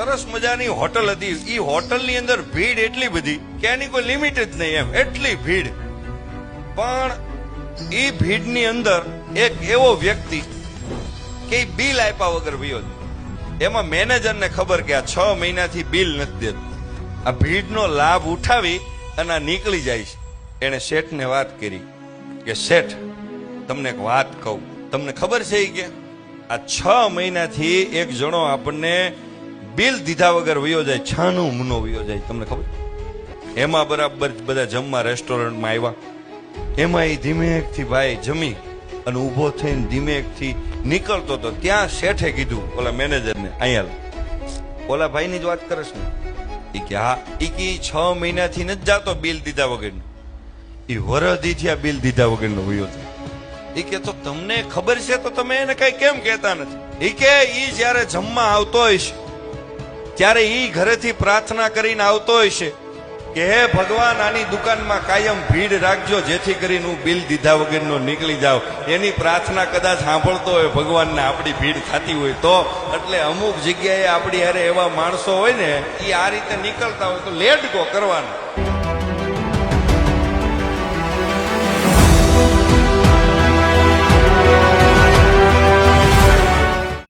સરસ મજાની હોટલ હતી. ઈ હોટલની અંદર ભીડ એટલી બધી કે એની કોઈ લિમિટ જ નહીં, એમ એટલી ભીડ. પણ ઈ ભીડની અંદર એક એવો વ્યક્તિ કે બિલ આપ્યા વગર વયો જાય. એમાં મેનેજરને ખબર કે આ 6 મહિનાથી બિલ નથી દેતું. આ ભીડનો લાભ ઉઠાવી અને આ નીકળી જાય છે. એને શેઠને વાત કરી કે શેઠ, તમને એક વાત કહું, તમને ખબર છે કે આ 6 મહિનાથી એક જણો આપણને બિલ દીધા વગર વયો જાય, છાનું મુનો વયો જાય, તમને ખબર? એમાં બરાબર બધા જમવા રેસ્ટોરન્ટમાં આવ્યા. એમાં એ ધીમેકથી ભાઈ જમી અને ઊભો થઈને ધીમેકથી નીકળતો હતો. ત્યાં શેઠે કીધું ઓલા મેનેજરને, અહીંયા ઓલા ભાઈની જ વાત કરશ ને? એ કે હા. એ કે 6 મહિનાથી નથી જાતો બિલ દીધા વગરનો, એ વરદીથી આ બિલ દીધા વગરનો વયો જાય. એ કે તો તમને ખબર છે તો તમે એને કઈ કેમ કહેતા નથી? એ કે ઈ જયારે જમવા આવતો હોય છે ત્યારે ઈ ઘરેથી પ્રાર્થના કરીને આવતો હોય છે કે હે ભગવાન, આની દુકાનમાં કાયમ ભીડ રાખજો જેથી કરીને હું બિલ દીધા વગરનો નીકળી જાઉં. એની પ્રાર્થના કદાચ સાંભળતો હોય ભગવાનને, આપણી ભીડ થતી હોય તો. એટલે અમુક જગ્યાએ આપણી હારે એવા માણસો હોય ને, એ આ રીતે નીકળતા હોય તો લેટ ગો કરવાનું.